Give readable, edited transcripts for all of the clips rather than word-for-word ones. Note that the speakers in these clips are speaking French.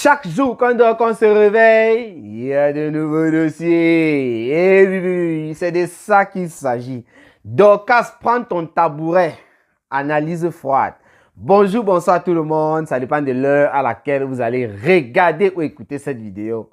Chaque jour, quand on se réveille, il y a de nouveaux dossiers. Et oui, c'est de ça qu'il s'agit. Dorcas, prends ton tabouret. Analyse froide. Bonjour, bonsoir tout le monde. Ça dépend de l'heure à laquelle vous allez regarder ou écouter cette vidéo.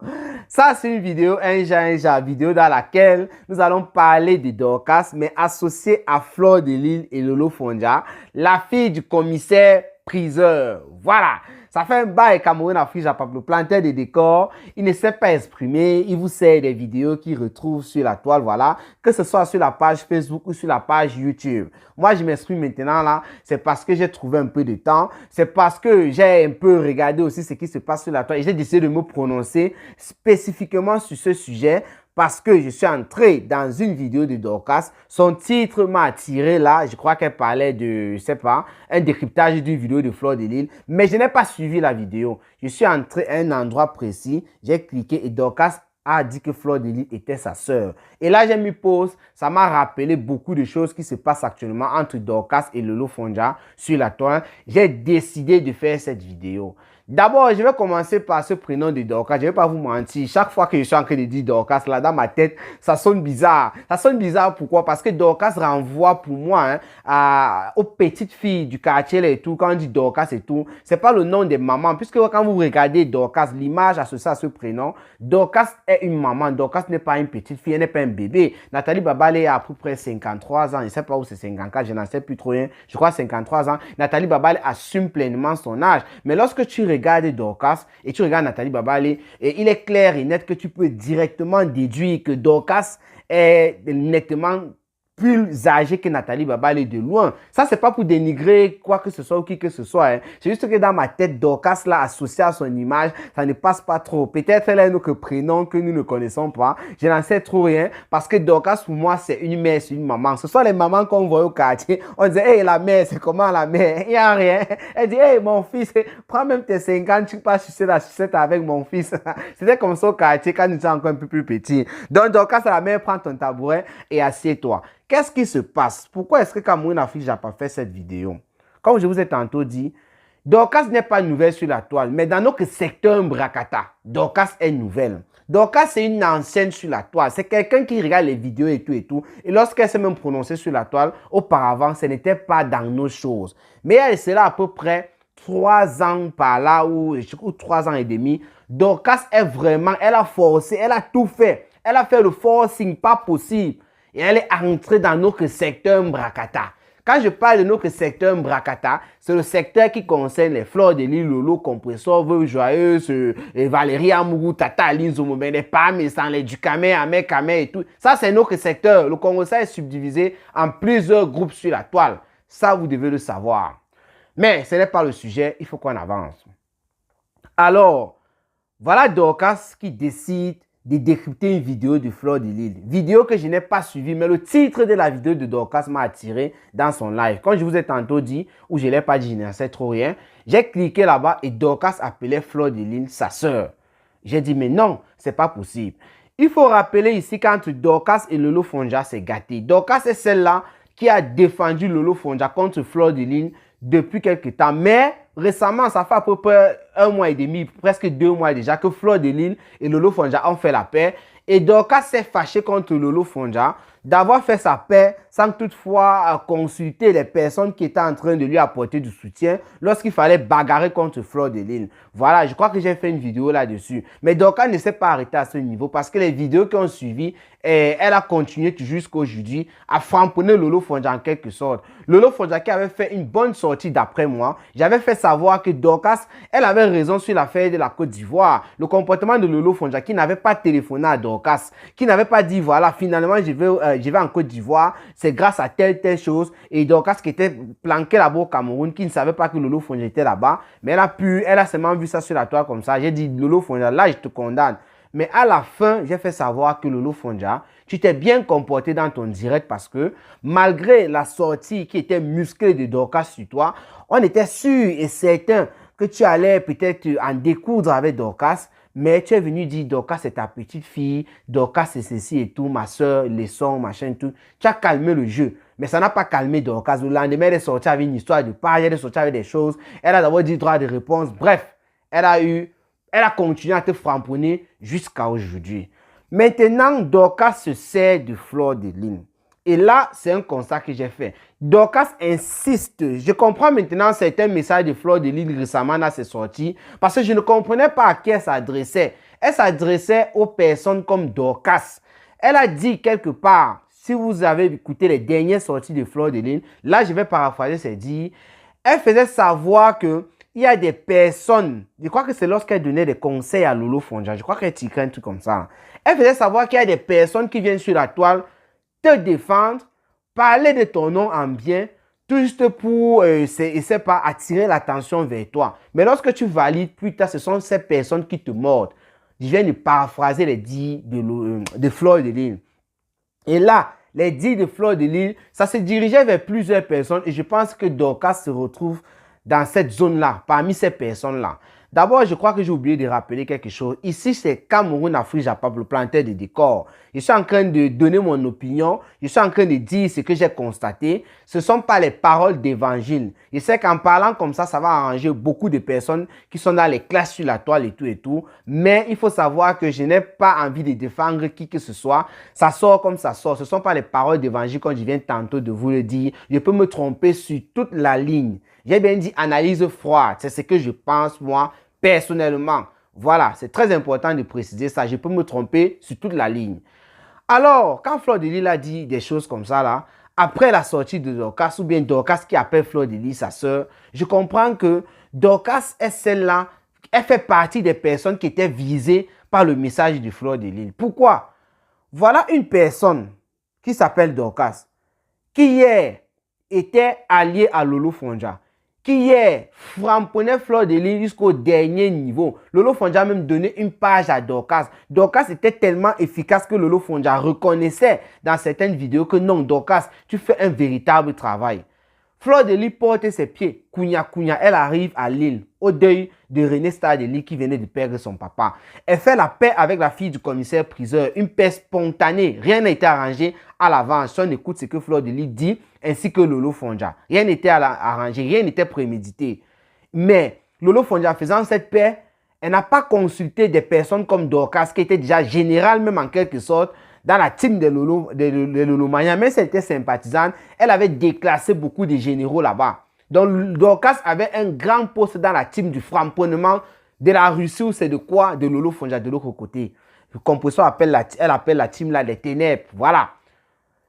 Ça, c'est une vidéo, un genre vidéo dans laquelle nous allons parler de Dorcas, mais associée à Fleur de Lys et Lolo Fonja, la fille du commissaire priseur. Voilà. Ça fait un bail Cameroun Afrique Japon, planteur des décors. Il ne sait pas exprimer. Il vous sert des vidéos qu'il retrouve sur la toile, voilà. Que ce soit sur la page Facebook ou sur la page YouTube. Moi, je m'exprime maintenant là. C'est parce que j'ai trouvé un peu de temps. C'est parce que j'ai un peu regardé aussi ce qui se passe sur la toile. Et j'ai décidé de me prononcer spécifiquement sur ce sujet. Parce que je suis entré dans une vidéo de Dorcas. Son titre m'a attiré là. Je crois qu'elle parlait de, je sais pas, un décryptage d'une vidéo de Fleur de Lys. Mais je n'ai pas suivi la vidéo. Je suis entré à un endroit précis. J'ai cliqué et Dorcas a dit que Fleur de Lys était sa sœur. Et là, j'ai mis pause. Ça m'a rappelé beaucoup de choses qui se passent actuellement entre Dorcas et Lolo Fonja sur la toile. J'ai décidé de faire cette vidéo. D'abord, je vais commencer par ce prénom de Dorcas. Je ne vais pas vous mentir. Chaque fois que je suis en train de dire Dorcas, là, dans ma tête, ça sonne bizarre. Ça sonne bizarre pourquoi? Parce que Dorcas renvoie pour moi aux petites filles du quartier là, et tout. Quand on dit Dorcas et tout, c'est pas le nom des mamans. Puisque quand vous regardez Dorcas, l'image associée à ce prénom, Dorcas est une maman. Dorcas n'est pas une petite fille, elle n'est pas un bébé. Nathalie Babale a à peu près 53 ans. Je ne sais pas où c'est 54, je n'en sais plus trop rien. Je crois 53 ans. Nathalie Babale assume pleinement son âge. Mais lorsque tu regardes Dorcas et tu regardes Nathalie Babale, et il est clair et net que tu peux directement déduire que Dorcas est nettement plus âgée que Nathalie Babale de loin. Ça, c'est pas pour dénigrer quoi que ce soit ou qui que ce soit. Hein. C'est juste que dans ma tête, Dorcas, là, associé à son image, ça ne passe pas trop. Peut-être elle a un autre prénom que nous ne connaissons pas. Je n'en sais trop rien parce que Dorcas, pour moi, c'est une mère, c'est une maman. Ce sont les mamans qu'on voit au quartier. On disait, hey, la mère, c'est comment la mère? Il n'y a rien. Elle dit, hey, mon fils, prends même tes 50, tu passes sucer la sucette avec mon fils. C'était comme ça au quartier quand nous étions encore un peu plus petits. Donc, Dorcas, la mère, prends ton tabouret et assieds-toi. Qu'est-ce qui se passe? Pourquoi est-ce que Cameroun Afrique Japon fait cette vidéo? Comme je vous ai tantôt dit, Dorcas n'est pas nouvelle sur la toile, mais dans notre secteur Mbrakata, Dorcas est nouvelle. Dorcas, c'est une ancienne sur la toile. C'est quelqu'un qui regarde les vidéos et tout et tout. Et lorsqu'elle s'est même prononcée sur la toile, auparavant, ce n'était pas dans nos choses. Mais elle sera à peu près 3 ans par là, ou 3 ans et demi. Dorcas est vraiment, elle a forcé, elle a tout fait. Elle a fait le forcing, pas possible. Et elle est entrée dans notre secteur Mbrakata. Quand je parle de notre secteur Mbrakata, c'est le secteur qui concerne les Fleurs de Lys, Lolo, Compressor, Veuve Joyeuse, Valérie Amourou, Tata Aline Zoumouben, les Pam, les Dukamé, Amé, Kamé et tout. Ça, c'est notre secteur. Le Congo est subdivisé en plusieurs groupes sur la toile. Ça, vous devez le savoir. Mais ce n'est pas le sujet, il faut qu'on avance. Alors, voilà Dorcas qui décide de décrypter une vidéo de Fleur de Lys. Vidéo que je n'ai pas suivie, mais le titre de la vidéo de Dorcas m'a attiré dans son live. Comme je vous ai tantôt dit, ou je ne l'ai pas dit, je n'en sais trop rien, j'ai cliqué là-bas et Dorcas appelait Fleur de Lys sa sœur. J'ai dit, mais non, c'est pas possible. Il faut rappeler ici qu'entre Dorcas et Lolo Fonja, c'est gâté. Dorcas est celle-là qui a défendu Lolo Fonja contre Fleur de Lys depuis quelques temps. Mais récemment, ça fait à peu près 1 mois et demi, presque 2 mois déjà, que Fleur de Lys et Lolo Fonja ont fait la paix. Et Dorcas s'est fâché contre Lolo Fonja d'avoir fait sa paix sans toutefois consulter les personnes qui étaient en train de lui apporter du soutien lorsqu'il fallait bagarrer contre Fleur de Lys. Voilà, je crois que j'ai fait une vidéo là-dessus. Mais Dorcas ne s'est pas arrêté à ce niveau parce que les vidéos qui ont suivi, elle a continué jusqu'aujourd'hui à framponner Lolo Fonja en quelque sorte. Lolo Fonja qui avait fait une bonne sortie d'après moi, j'avais fait savoir que Dorcas, elle avait raison sur l'affaire de la Côte d'Ivoire. Le comportement de Lolo Fonja qui n'avait pas téléphoné à Dorcas, qui n'avait pas dit voilà, finalement je vais en Côte d'Ivoire, c'est grâce à telle chose. Et Dorcas qui était planqué là-bas au Cameroun, qui ne savait pas que Lolo Fonja était là-bas, mais elle a seulement vu ça sur la toile comme ça. J'ai dit Lolo Fonja, là je te condamne. Mais à la fin, j'ai fait savoir que Lolo Fonja, tu t'es bien comporté dans ton direct parce que malgré la sortie qui était musclée de Dorcas sur toi, on était sûr et certain que tu allais peut-être en découdre avec Dorcas. Mais tu es venu dire, Dorcas, c'est ta petite fille, Dorcas, c'est ceci et tout, ma soeur, les sons, machin, tout. Tu as calmé le jeu. Mais ça n'a pas calmé Dorcas. Le lendemain, elle est sortie avec une histoire de page, elle est sortie avec des choses. Elle a d'abord dit droit de réponse. Bref, elle a eu Elle a continué à te framponner jusqu'à aujourd'hui. Maintenant, Dorcas se sert de Fleur de Lys. Et là, c'est un constat que j'ai fait. Dorcas insiste. Je comprends maintenant certains messages de Fleur de Lys récemment dans ses sorties parce que je ne comprenais pas à qui elle s'adressait. Elle s'adressait aux personnes comme Dorcas. Elle a dit quelque part, si vous avez écouté les dernières sorties de Fleur de Lys, là je vais paraphraser, c'est dit, elle faisait savoir que il y a des personnes, je crois que c'est lorsqu'elle donnait des conseils à Lolo Fonja, je crois qu'elle tirait un truc comme ça. Elle faisait savoir qu'il y a des personnes qui viennent sur la toile te défendre, parler de ton nom en bien, tout juste pour, c'est pas attirer l'attention vers toi. Mais lorsque tu valides, plus tard, ce sont ces personnes qui te mordent. Je viens de paraphraser les dires de Fleur de Lys. Et là, les dires de Fleur de Lys, ça se dirigeait vers plusieurs personnes et je pense que Dorcas se retrouve dans cette zone-là, parmi ces personnes-là. D'abord, je crois que j'ai oublié de rappeler quelque chose. Ici, c'est Cameroun, Afrique, Japon, le planteur de décor. Je suis en train de donner mon opinion. Je suis en train de dire ce que j'ai constaté. Ce ne sont pas les paroles d'évangile. Je sais qu'en parlant comme ça va arranger beaucoup de personnes qui sont dans les classes sur la toile et tout et tout. Mais il faut savoir que je n'ai pas envie de défendre qui que ce soit. Ça sort comme ça sort. Ce ne sont pas les paroles d'évangile comme je viens tantôt de vous le dire. Je peux me tromper sur toute la ligne. J'ai bien dit analyse froide. C'est ce que je pense, moi, personnellement. Voilà, c'est très important de préciser ça. Je peux me tromper sur toute la ligne. Alors, quand Fleur de Lys a dit des choses comme ça, là, après la sortie de Dorcas, ou bien Dorcas qui appelle Fleur de Lys sa sœur, je comprends que Dorcas est celle-là, elle fait partie des personnes qui étaient visées par le message de Fleur de Lys. Pourquoi? Voilà une personne qui s'appelle Dorcas, qui hier était alliée à Lolo Fonja, qui hier framponnait Fleur de Lys jusqu'au dernier niveau. Lolo Fonja a même donné une page à Dorcas. Dorcas était tellement efficace que Lolo Fonja reconnaissait dans certaines vidéos que non, Dorcas, tu fais un véritable travail. Fleur de Lys porte ses pieds. Kounia, elle arrive à Lille, au deuil de René Star de Lys qui venait de perdre son papa. Elle fait la paix avec la fille du commissaire priseur. Une paix spontanée. Rien n'a été arrangé à l'avance. On écoute ce que Fleur de Lys dit, ainsi que Lolo Fonja. Rien n'était arrangé, rien n'était prémédité. Mais Lolo Fonja, faisant cette paix, elle n'a pas consulté des personnes comme Dorcas, qui était déjà générale même en quelque sorte, dans la team de Lolo Mania. Même si elle était sympathisante, elle avait déclassé beaucoup de généraux là-bas. Donc Dorcas avait un grand poste dans la team du framponnement de la Russie ou c'est de quoi? De Lolo Fonja de l'autre côté. Le compositeur elle appelle la team là les ténèbres. Voilà.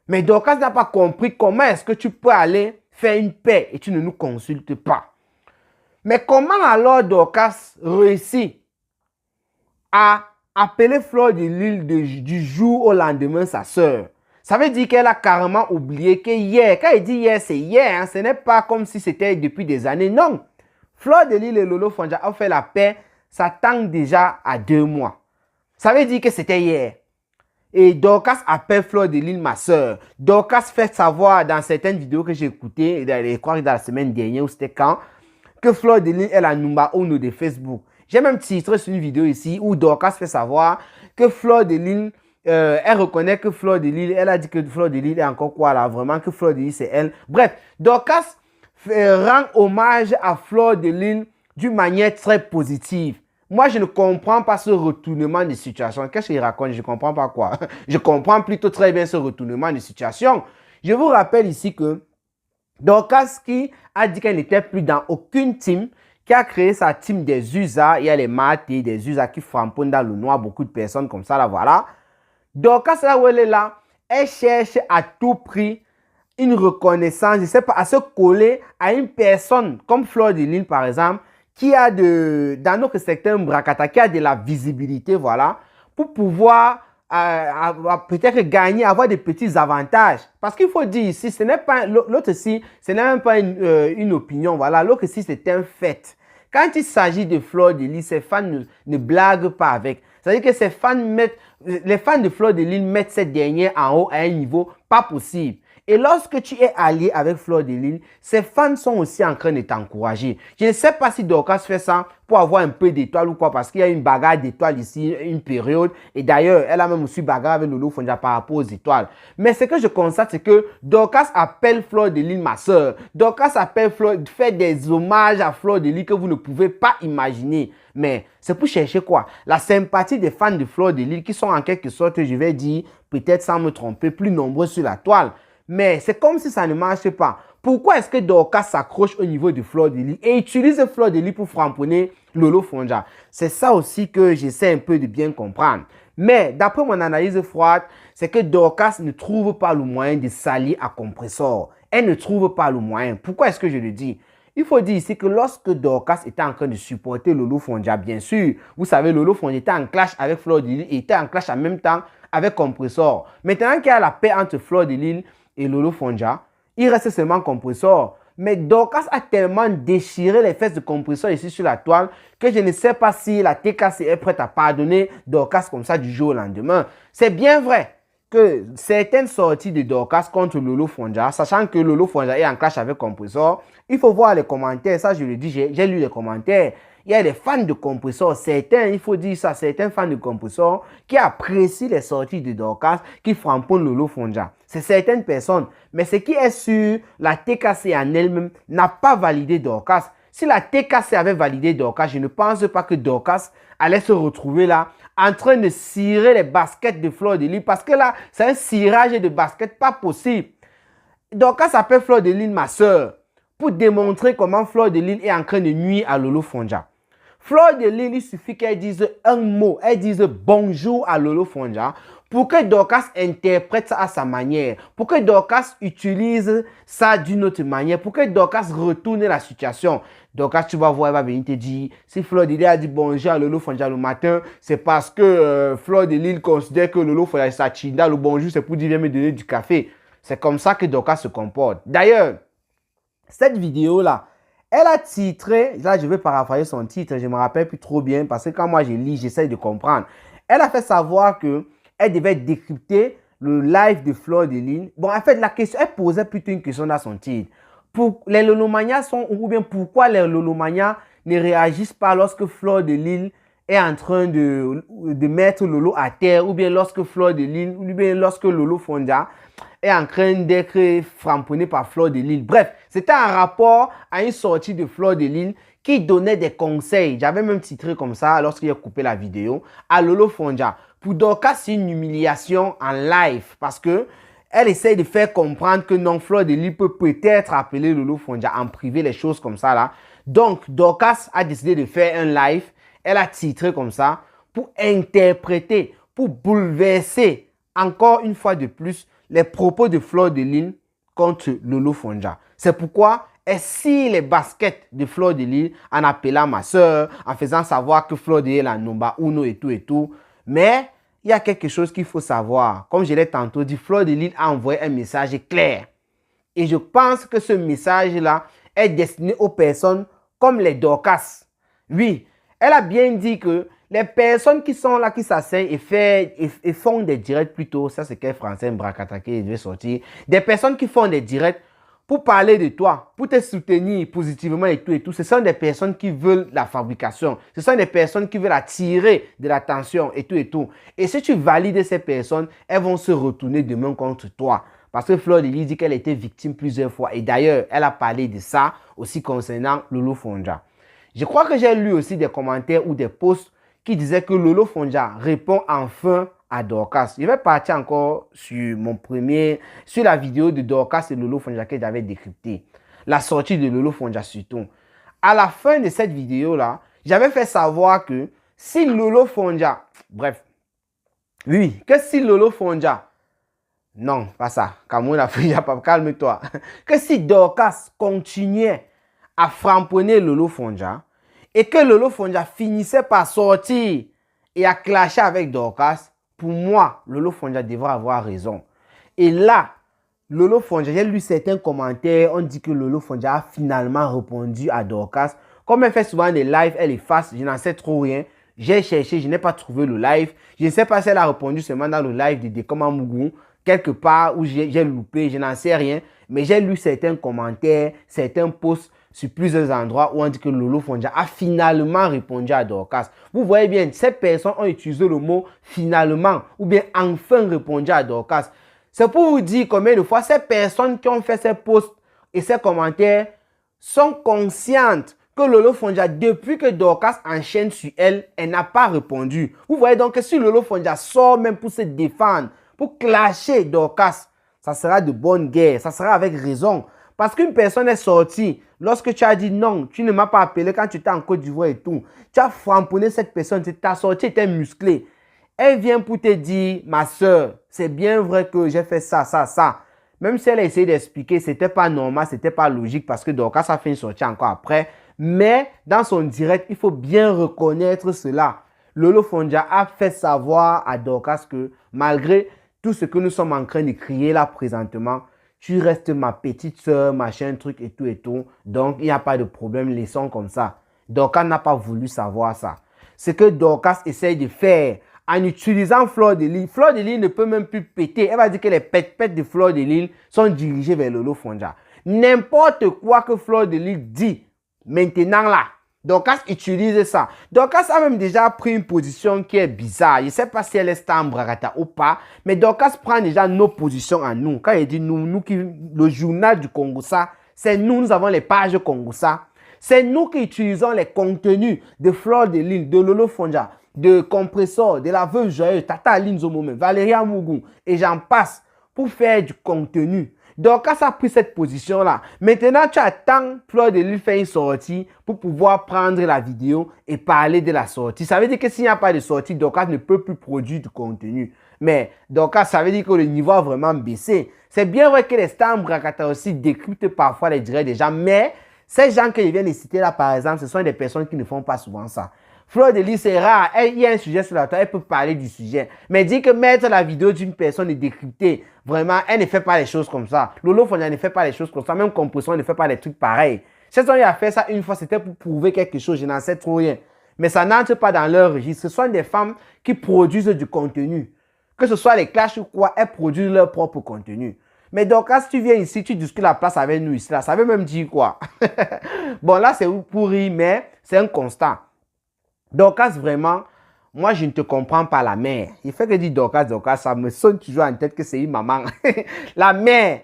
Mais Dorcas n'a pas compris comment est-ce que tu peux aller faire une paix et tu ne nous consultes pas. Mais comment alors Dorcas réussit à appeler Fleur de Lys du jour au lendemain sa sœur? Ça veut dire qu'elle a carrément oublié que hier, quand elle dit hier, c'est hier, hein, ce n'est pas comme si c'était depuis des années, non. Fleur de Lys et Lolo Fonja ont fait la paix, ça tend déjà à 2 mois. Ça veut dire que c'était hier. Et Dorcas appelle Fleur de Lys ma sœur. Dorcas fait savoir dans certaines vidéos que j'ai écoutées, je crois que dans la semaine dernière ou c'était quand, que Fleur de Lys est la number 1 de Facebook. J'ai même titré sur une vidéo ici où Dorcas fait savoir que Fleur de Lys, elle reconnaît que Fleur de Lys, elle a dit que Fleur de Lys est encore quoi là, vraiment que Fleur de Lys c'est elle. Bref, Dorcas rend hommage à Fleur de Lys d'une manière très positive. Moi, je ne comprends pas ce retournement de situation. Qu'est-ce qu'il raconte? Je ne comprends pas quoi. Je comprends plutôt très bien ce retournement de situation. Je vous rappelle ici que Dorcas qui a dit qu'elle n'était plus dans aucune team, qui a créé sa team des USA, il y a les matés, des USA qui framponnent dans le noir, beaucoup de personnes comme ça, là, voilà. Dorcas, là où elle est là, elle cherche à tout prix une reconnaissance, je ne sais pas, à se coller à une personne comme Fleur de Lys, par exemple, qui a dans notre secteur Mbrakata, qui a de la visibilité, voilà, pour pouvoir peut-être gagner, avoir des petits avantages. Parce qu'il faut dire ici, ce n'est pas, l'autre ici, ce n'est même pas une opinion, voilà, l'autre ici, c'est un fait. Quand il s'agit de Fleur de Lys, ses fans ne blaguent pas avec. C'est-à-dire que ses fans les fans de Fleur de Lys mettent cette dernière en haut à un niveau pas possible. Et lorsque tu es allié avec Fleur de Lys, ses fans sont aussi en train de t'encourager. Je ne sais pas si Dorcas fait ça pour avoir un peu d'étoiles ou quoi, parce qu'il y a une bagarre d'étoiles ici, une période. Et d'ailleurs, elle a même aussi bagarre avec Lolo Fonja par rapport aux étoiles. Mais ce que je constate, c'est que Dorcas appelle Fleur de Lys ma soeur. Dorcas appelle fait des hommages à Fleur de Lys que vous ne pouvez pas imaginer. Mais c'est pour chercher quoi? La sympathie des fans de Fleur de Lys qui sont en quelque sorte, je vais dire, peut-être sans me tromper, plus nombreux sur la toile. Mais c'est comme si ça ne marche pas. Pourquoi est-ce que Dorcas s'accroche au niveau de Fleur de Lys et utilise Fleur de Lys pour framponner Lolo Fonja? C'est ça aussi que j'essaie un peu de bien comprendre. Mais d'après mon analyse froide, c'est que Dorcas ne trouve pas le moyen de s'allier à Compressor. Elle ne trouve pas le moyen. Pourquoi est-ce que je le dis? Il faut dire ici que lorsque Dorcas était en train de supporter Lolo Fonja, bien sûr, vous savez, Lolo Fonja était en clash avec Fleur de Lys et était en clash en même temps avec Compressor. Maintenant qu'il y a la paix entre Fleur de Lys et Lolo Fonja, il reste seulement Compressor. Mais Dorcas a tellement déchiré les fesses de Compressor ici sur la toile que je ne sais pas si la TKC est prête à pardonner Dorcas comme ça du jour au lendemain. C'est bien vrai que certaines sorties de Dorcas contre Lolo Fonja, sachant que Lolo Fonja est en clash avec Compressor, il faut voir les commentaires. Ça, je le dis, j'ai lu les commentaires. Il y a des fans de Compressor, certains, il faut dire ça, certains fans de Compressor qui apprécient les sorties de Dorcas, qui frappent Lolo Fonja. C'est certaines personnes. Mais ce qui est sûr, la TKC en elle-même n'a pas validé Dorcas. Si la TKC avait validé Dorcas, je ne pense pas que Dorcas allait se retrouver là en train de cirer les baskets de Fleur de Lys. Parce que là, c'est un cirage de baskets pas possible. Dorcas appelle Fleur de Lys ma soeur pour démontrer comment Fleur de Lys est en train de nuire à Lolo Fonja. Fleur de Lys, il suffit qu'elle dise un mot, elle dise bonjour à Lolo Fonja pour que Dorcas interprète ça à sa manière, pour que Dorcas utilise ça d'une autre manière, pour que Dorcas retourne la situation. Dorcas, tu vas voir, elle va venir te dire, si Fleur de Lys a dit bonjour à Lolo Fonja le matin, c'est parce que Fleur de Lys considère que Lolo Fonja sa chinda, le bonjour, c'est pour dire viens me donner du café. C'est comme ça que Dorcas se comporte. D'ailleurs, cette vidéo-là, elle a titré, là je vais paraphraser son titre, je ne me rappelle plus trop bien parce que quand moi je lis, j'essaie de comprendre. Elle a fait savoir qu'elle devait décrypter le live de Fleur de Lys. Bon, en fait, la question, elle posait plutôt une question dans son titre. Les Lolomanias sont, ou bien pourquoi les Lolomanias ne réagissent pas lorsque Fleur de Lys est en train de mettre Lolo à terre, ou bien lorsque Fleur de Lys, ou bien lorsque Lolo Fonja est en train d'être framponné par Fleur de Lys. Bref, c'était un rapport à une sortie de Fleur de Lys qui donnait des conseils. J'avais même titré comme ça lorsqu'il a coupé la vidéo à Lolo Fonja. Pour Dorcas, c'est une humiliation en live parce que elle essaie de faire comprendre que non, Fleur de Lys peut peut-être appeler Lolo Fonja en privé, les choses comme ça là. Donc, Dorcas a décidé de faire un live. Elle a titré comme ça pour interpréter, pour bouleverser encore une fois de plus les propos de Fleur de Lys contre Lolo Fonja. C'est pourquoi elle scie les baskets de Fleur de Lys en appelant ma soeur, en faisant savoir que Fleur de Lys est la number uno et tout et tout. Mais il y a quelque chose qu'il faut savoir. Comme je l'ai tantôt dit, Fleur de Lys a envoyé un message clair. Et je pense que ce message-là est destiné aux personnes comme les Dorcas. Oui, elle a bien dit que les personnes qui sont là, qui s'asseyent et font des directs plutôt, ça c'est quel français, Mbrakatake, il devait sortir, des personnes qui font des directs pour parler de toi, pour te soutenir positivement et tout, ce sont des personnes qui veulent la fabrication, ce sont des personnes qui veulent attirer de l'attention et tout. Et si tu valides ces personnes, elles vont se retourner demain contre toi. Parce que Fleur de Lys dit qu'elle était victime plusieurs fois. Et d'ailleurs, elle a parlé de ça aussi concernant Lolo Fonja. Je crois que j'ai lu aussi des commentaires ou des posts qui disaient que Lolo Fonja répond enfin à Dorcas. Je vais partir encore sur la vidéo de Dorcas et Lolo Fonja que j'avais décryptée. La sortie de Lolo Fonja surtout. À la fin de cette vidéo-là, j'avais fait savoir que si Lolo Fonja, bref, oui, que si Lolo Fonja, non, pas ça, calme-toi, que si Dorcas continuait à framponner Lolo Fonja et que Lolo Fonja finissait par sortir et à clasher avec Dorcas, pour moi, Lolo Fonja devrait avoir raison. Et là, Lolo Fonja, j'ai lu certains commentaires, on dit que Lolo Fonja a finalement répondu à Dorcas. Comme elle fait souvent des lives, elle efface, je n'en sais trop rien. J'ai cherché, je n'ai pas trouvé le live. Je ne sais pas si elle a répondu seulement dans le live de Dekoma Mugu, quelque part où j'ai loupé, je n'en sais rien, mais j'ai lu certains commentaires, certains posts sur plusieurs endroits où on dit que Lolo Fonja a finalement répondu à Dorcas. Vous voyez bien, ces personnes ont utilisé le mot finalement ou bien enfin répondu à Dorcas. C'est pour vous dire combien de fois ces personnes qui ont fait ces posts et ces commentaires sont conscientes que Lolo Fonja, depuis que Dorcas enchaîne sur elle, elle n'a pas répondu. Vous voyez donc que si Lolo Fonja sort même pour se défendre, pour clasher Dorcas, ça sera de bonne guerre, ça sera avec raison. Parce qu'une personne est sortie, lorsque tu as dit non, tu ne m'as pas appelé quand tu étais en Côte d'Ivoire et tout, tu as framponné cette personne, ta sortie était musclée. Elle vient pour te dire, ma soeur, c'est bien vrai que j'ai fait ça, ça, ça. Même si elle a essayé d'expliquer, c'était pas normal, c'était pas logique parce que Dorcas a fait une sortie encore après. Mais dans son direct, il faut bien reconnaître cela. Lolo Fonja a fait savoir à Dorcas que malgré tout ce que nous sommes en train de crier là présentement, tu restes ma petite soeur, machin, truc et tout et tout. Donc, il n'y a pas de problème, laissons comme ça. Dorcas n'a pas voulu savoir ça. Ce que Dorcas essaye de faire en utilisant Fleur de Lys. Fleur de Lys ne peut même plus péter. Elle va dire que les pètes de Fleur de Lys sont dirigées vers Lolo Fonja. N'importe quoi que Fleur de Lys dit, maintenant là, Dorcas utilise ça. Dorcas a même déjà pris une position qui est bizarre. Je ne sais pas si elle est Stambragata ou pas, mais Dorcas prend déjà nos positions à nous. Quand il dit nous qui, le journal du Congo, ça, c'est nous avons les pages Congo, ça. C'est nous qui utilisons les contenus de Fleur de Lys, de Lolo Fonja, de Compressor, de la Veuve Joyeuse, Tata Aline Zomome, Valéria Mougou, et j'en passe, pour faire du contenu. Dorcas a pris cette position-là. Maintenant, tu attends Fleur de Lys faire une sortie pour pouvoir prendre la vidéo et parler de la sortie. Ça veut dire que s'il n'y a pas de sortie, Dorcas ne peut plus produire du contenu. Mais Dorcas, ça veut dire que le niveau a vraiment baissé. C'est bien vrai que les Stambragata aussi décryptent parfois les directs des gens, mais ces gens que je viens de citer là, par exemple, ce sont des personnes qui ne font pas souvent ça. Fleur de Lys, c'est rare. Il y a un sujet sur la toile, elle peut parler du sujet. Mais dire que mettre la vidéo d'une personne et décrypter, vraiment, elle ne fait pas les choses comme ça. Lolo Fonja ne fait pas les choses comme ça. Même Compressor ne fait pas les trucs pareils. Si elles ont eu à faire ça une fois, c'était pour prouver quelque chose. Je n'en sais trop rien. Mais ça n'entre pas dans leur registre. Ce sont des femmes qui produisent du contenu. Que ce soit les clashs ou quoi, elles produisent leur propre contenu. Mais donc, quand tu viens ici, tu discutes la place avec nous ici, là, ça veut même dire quoi? Bon, là, c'est pourri, mais c'est un constat. Dorcas, vraiment, moi, je ne te comprends pas, la mère. Il fait que dire Dorcas, ça me sonne toujours en tête que c'est une maman. La mère.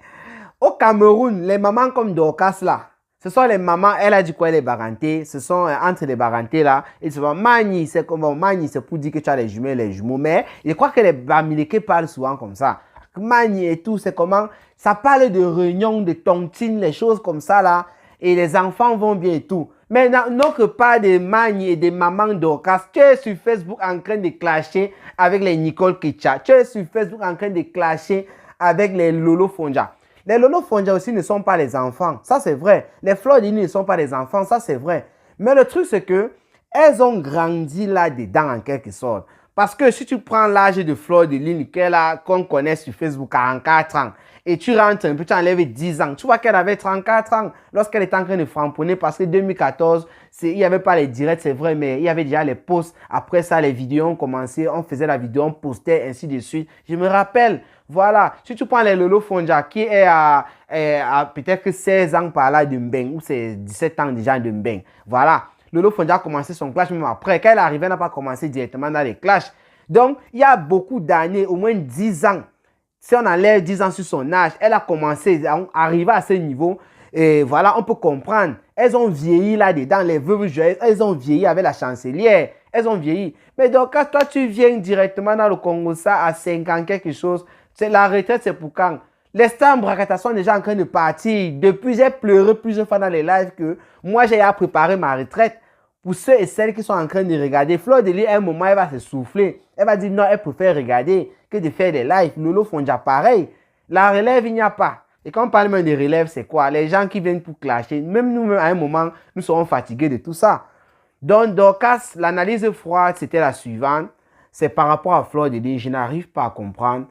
Au Cameroun, les mamans comme Dorcas, là, ce sont les mamans, elle a dit quoi, les barantés, ce sont entre les barantés, là, et souvent, Mani, c'est comme Mani, c'est pour dire que tu as les jumeaux, mais je crois que les Bamileke parlent souvent comme ça. Mani et tout, c'est comment, ça parle de réunion, de tontine, les choses comme ça, là, et les enfants vont bien et tout. Mais non que pas de Mani et de maman Dorcas, tu es sur Facebook en train de clasher avec les Nicole Kecha, tu es sur Facebook en train de clasher avec les Lolo Fonja. Les Lolo Fonja aussi ne sont pas les enfants, ça c'est vrai. Les Fleur de Lys ne sont pas les enfants, ça c'est vrai. Mais le truc c'est que elles ont grandi là-dedans en quelque sorte. Parce que si tu prends l'âge de Fleur de Lys qu'on connaît sur Facebook, 44 ans, et tu rentres un peu, tu enlèves 10 ans, tu vois qu'elle avait 34 ans lorsqu'elle était en train de framponner parce que 2014, il n'y avait pas les directs, c'est vrai, mais il y avait déjà les posts. Après ça, les vidéos ont commencé, on faisait la vidéo, on postait, ainsi de suite. Je me rappelle, voilà, si tu prends les Lolo Fonja qui est à peut-être 16 ans par là de Mbeng, ou c'est 17 ans déjà de Mbeng, voilà. Lolo Fonja a commencé son clash même après. Quand elle est arrivée, elle n'a pas commencé directement dans les clashs. Donc, il y a beaucoup d'années, au moins 10 ans. Si on enlève 10 ans sur son âge, elle a commencé à arriver à ce niveau. Et voilà, on peut comprendre. Elles ont vieilli là-dedans, les veuves joyeuses, elles ont vieilli avec la chancelière. Elles ont vieilli. Mais donc, quand toi, tu viens directement dans le Congo, ça, à 5 ans, quelque chose, c'est la retraite, c'est pour quand? Les Stambragata sont déjà en train de partir. Depuis, j'ai pleuré plusieurs fois dans les lives que moi, j'ai à préparer ma retraite. Pour ceux et celles qui sont en train de regarder, Fleur de Lys, à un moment, elle va se souffler. Elle va dire non, elle préfère regarder que de faire des lives. Lolo Fonja, pareil. La relève, il n'y a pas. Et quand on parle même de relève, c'est quoi? Les gens qui viennent pour clasher. Même nous, à un moment, nous serons fatigués de tout ça. Donc, Dorcas, l'analyse froide, c'était la suivante. C'est par rapport à Fleur de Lys. Je n'arrive pas à comprendre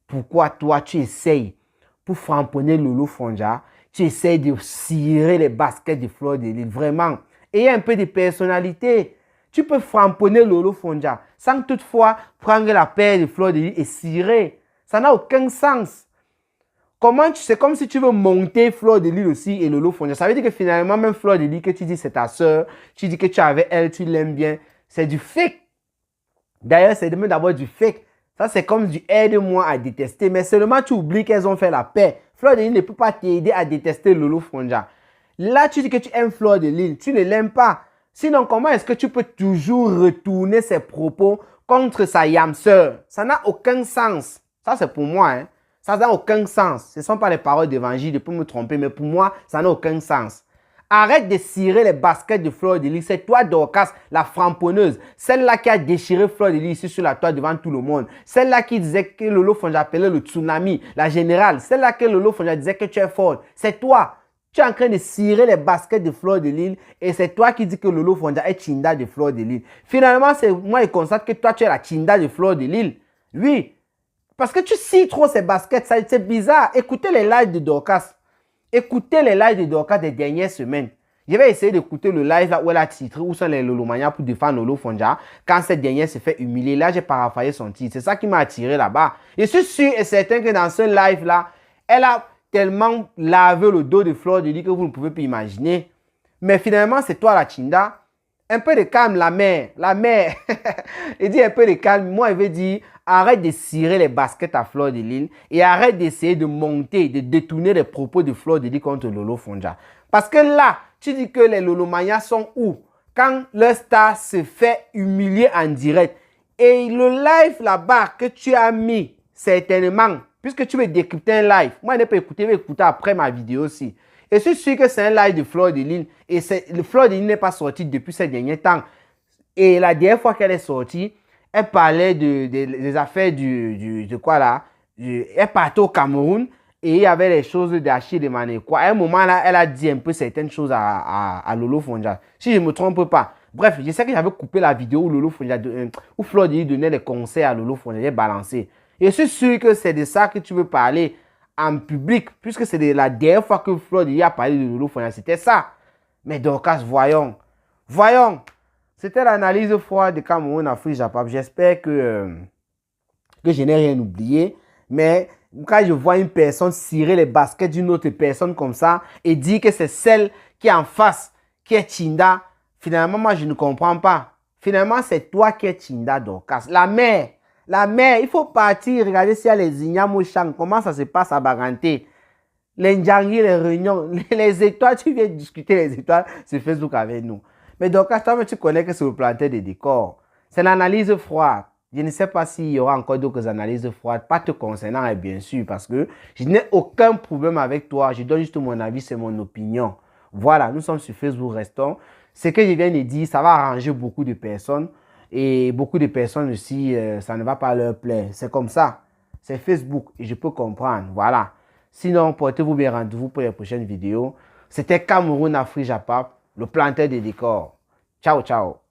pourquoi toi, tu essayes pour framponner Lolo Fonja. Tu essayes de cirer les baskets de Fleur de Lys. Vraiment. Et un peu de personnalité. Tu peux framponner Lolo Fonja sans toutefois prendre la paire de Fleur de Lys et cirer. Ça n'a aucun sens. C'est comme si tu veux monter Fleur de Lys aussi et Lolo Fonja. Ça veut dire que finalement, même Fleur de Lys que tu dis c'est ta soeur, tu dis que tu es avec elle, tu l'aimes bien, c'est du fake. D'ailleurs, c'est même d'abord du fake. Ça, c'est comme du aide-moi à détester. Mais seulement tu oublies qu'elles ont fait la paix. Fleur de Lys ne peut pas t'aider à détester Lolo Fonja. Là, tu dis que tu aimes Fleur de Lys. Tu ne l'aimes pas. Sinon, comment est-ce que tu peux toujours retourner ses propos contre sa yam sœur? Ça n'a aucun sens. Ça, c'est pour moi. Hein. Ça n'a aucun sens. Ce ne sont pas les paroles d'évangile, je peux me tromper, mais pour moi, ça n'a aucun sens. Arrête de cirer les baskets de Fleur de Lys. C'est toi, Dorcas, la framponneuse. Celle-là qui a déchiré Fleur de Lys ici sur la toile devant tout le monde. Celle-là qui disait que Lolo Fonja appelait le tsunami, la générale. Celle-là que Lolo Fonja disait que tu es forte. C'est toi. Tu es en train de cirer les baskets de Fleur de Lys et c'est toi qui dis que Lolo Fonja est Chinda de Fleur de Lys. Finalement, c'est moi qui constate que toi, tu es la Chinda de Fleur de Lys. Oui. Parce que tu cires trop ces baskets, c'est bizarre. Écoutez les lives de Dorcas. Écoutez les lives de Dorcas des dernières semaines. Je vais essayer d'écouter le live là où elle a titré où sont les Lolomania pour défendre Lolo Fonja. Quand cette dernière se fait humilier, là j'ai paraphrasé son titre. C'est ça qui m'a attiré là-bas. Je suis sûr et certain que dans ce live là, elle a tellement lavé le dos de Fleur de Lys que vous ne pouvez plus imaginer. Mais finalement, c'est toi la Chinda. Un peu de calme, la mère. La mère. Il dit un peu de calme. Moi, il veut dire, arrête de cirer les baskets à Fleur de Lys et arrête d'essayer de monter, de détourner les propos de Fleur de Lys contre Lolo Fonja. Parce que là, tu dis que les Lolomania sont où? Quand leur star se fait humilier en direct. Et le live là-bas que tu as mis, certainement, puisque tu veux décrypter un live, moi, je n'ai pas écouté, je vais écouter après ma vidéo aussi. Et je suis sûr que c'est un live de Fleur de Lys. Et le Fleur de Lys n'est pas sorti depuis ces derniers temps. Et la dernière fois qu'elle est sortie, elle parlait des affaires de quoi là? Elle partait au Cameroun et il y avait les choses d'Achille de Mané-Quoi. À un moment là, elle a dit un peu certaines choses à Lolo Fonja. Si je ne me trompe pas. Bref, je sais que j'avais coupé la vidéo où Lolo Fonja, où Fleur de Lys donnait les conseils à Lolo Fonja. J'ai balancé. Et je suis sûr que c'est de ça que tu veux parler en public, puisque c'est la dernière fois que Fleur de Lys a parlé de Lolo Fonja. C'était ça. Mais Dorcas, voyons. Voyons. C'était l'analyse froide de Cameroun Afrique Japap. J'espère que je n'ai rien oublié. Mais quand je vois une personne cirer les baskets d'une autre personne comme ça et dire que c'est celle qui est en face, qui est Chinda, finalement, moi, je ne comprends pas. Finalement, c'est toi qui es Chinda, Dorcas. La mère, il faut partir, regarder s'il y a les Ignamouchang, comment ça se passe à Baganté. Les Ndjangi, les réunions, les étoiles, tu viens discuter les étoiles sur Facebook avec nous. Mais Dorcas, toi, tu connais que c'est le planteur des décors. C'est l'analyse froide. Je ne sais pas s'il y aura encore d'autres analyses froides, pas te concernant, bien sûr, parce que je n'ai aucun problème avec toi. Je donne juste mon avis, c'est mon opinion. Voilà, nous sommes sur Facebook, restons. Ce que je viens de dire, ça va arranger beaucoup de personnes. Et beaucoup de personnes aussi, ça ne va pas leur plaire. C'est comme ça. C'est Facebook et je peux comprendre. Voilà. Sinon, portez-vous bien, rendez-vous pour les prochaines vidéos. C'était Cameroun Afrique Japap, le planteur des décors. Ciao, ciao.